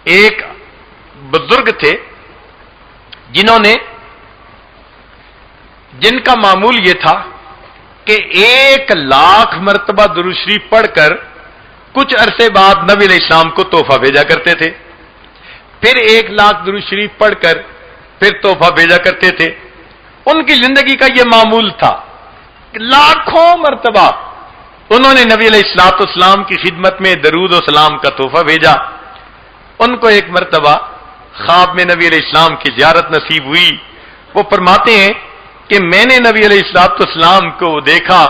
ایک بزرگ تھے جن کا معمول یہ تھا کہ 1,00,000 مرتبہ درود شریف پڑھ کر کچھ عرصے بعد نبی علیہ السلام کو تحفہ بھیجا کرتے تھے، پھر 1,00,000 درود شریف پڑھ کر پھر تحفہ بھیجا کرتے تھے۔ ان کی زندگی کا یہ معمول تھا کہ لاکھوں مرتبہ انہوں نے نبی علیہ السلام کی خدمت میں درود و سلام کا تحفہ بھیجا۔ ان کو ایک مرتبہ خواب میں نبی علیہ السلام کی زیارت نصیب ہوئی۔ وہ فرماتے ہیں کہ میں نے نبی علیہ السلام کو دیکھا،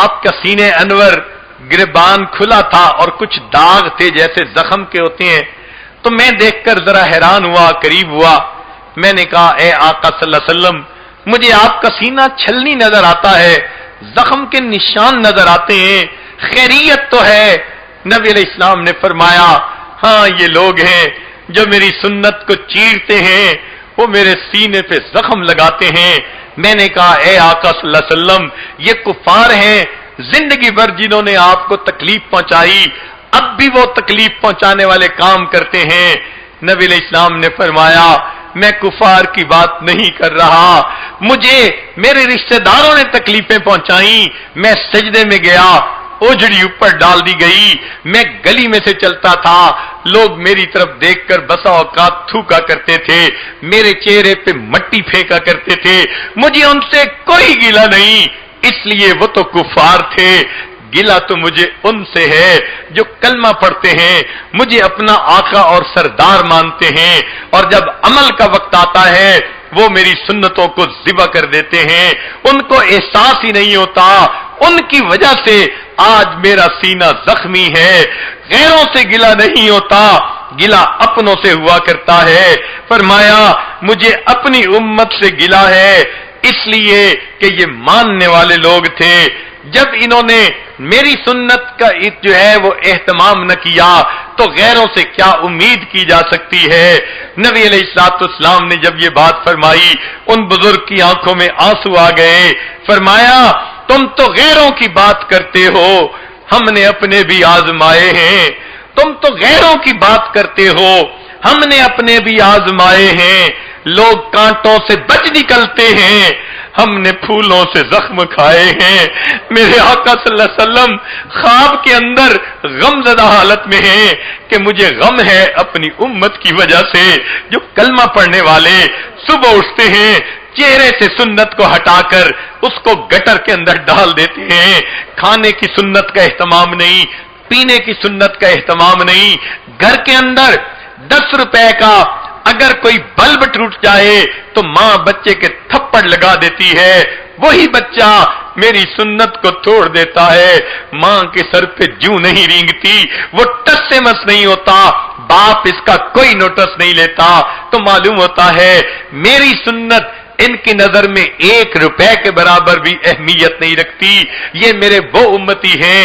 آپ کا سینے انور گریبان کھلا تھا اور کچھ داغ تھے جیسے زخم کے ہوتے ہیں، تو میں دیکھ کر ذرا حیران ہوا، قریب ہوا۔ میں نے کہا اے آقا صلی اللہ علیہ وسلم، مجھے آپ کا سینہ چھلنی نظر آتا ہے، زخم کے نشان نظر آتے ہیں، خیریت تو ہے؟ نبی علیہ السلام نے فرمایا ہاں یہ لوگ ہیں جو میری سنت کو چیرتے ہیں، وہ میرے سینے پہ زخم لگاتے ہیں۔ میں نے کہا اے آقا صلی اللہ علیہ وسلم، یہ کفار ہیں، زندگی بھر جنہوں نے آپ کو تکلیف پہنچائی، اب بھی وہ تکلیف پہنچانے والے کام کرتے ہیں۔ نبی علیہ السلام نے فرمایا میں کفار کی بات نہیں کر رہا، مجھے میرے رشتہ داروں نے تکلیفیں پہنچائیں، میں سجدے میں گیا، اوجڑی اوپر ڈال دی گئی، میں گلی میں سے چلتا تھا، لوگ میری طرف دیکھ کر بسا اوقات تھوکا کرتے تھے، میرے چہرے پہ مٹی پھینکا کرتے تھے، مجھے ان سے کوئی گلہ نہیں، اس لیے وہ تو کفار تھے، گلہ تو مجھے ان سے ہے جو کلمہ پڑھتے ہیں، مجھے اپنا آقا اور سردار مانتے ہیں، اور جب عمل کا وقت آتا ہے وہ میری سنتوں کو ذبح کر دیتے ہیں، ان کو احساس ہی نہیں ہوتا، ان کی وجہ سے آج میرا سینہ زخمی ہے۔ غیروں سے گلہ نہیں ہوتا، گلہ اپنوں سے ہوا کرتا ہے۔ فرمایا مجھے اپنی امت سے گلہ ہے، اس لیے کہ یہ ماننے والے لوگ تھے، جب انہوں نے میری سنت کا جو ہے وہ اہتمام نہ کیا تو غیروں سے کیا امید کی جا سکتی ہے۔ نبی علیہ السلام نے جب یہ بات فرمائی، ان بزرگ کی آنکھوں میں آنسو آ گئے۔ فرمایا تم تو غیروں کی بات کرتے ہو، ہم نے اپنے بھی آزمائے ہیں، تم تو غیروں کی بات کرتے ہو، ہم نے اپنے بھی آزمائے ہیں، لوگ کانٹوں سے بچ نکلتے ہیں، ہم نے پھولوں سے زخم کھائے ہیں۔ میرے آقا صلی اللہ علیہ وسلم خواب کے اندر غم زدہ حالت میں ہیں کہ مجھے غم ہے اپنی امت کی وجہ سے، جو کلمہ پڑھنے والے صبح اٹھتے ہیں، چہرے سے سنت کو ہٹا کر اس کو گٹر کے اندر ڈال دیتے ہیں، کھانے کی سنت کا اہتمام نہیں، پینے کی سنت کا اہتمام نہیں، گھر کے اندر 10 روپے کا اگر کوئی بلب ٹوٹ جائے تو ماں بچے کے تھپڑ لگا دیتی ہے، وہی بچہ میری سنت کو توڑ دیتا ہے، ماں کے سر پہ جوں نہیں رینگتی، وہ ٹس سے مس نہیں ہوتا، باپ اس کا کوئی نوٹس نہیں لیتا، تو معلوم ہوتا ہے میری سنت ان کی نظر میں 1 روپے کے برابر بھی اہمیت نہیں رکھتی۔ یہ میرے وہ امتی ہیں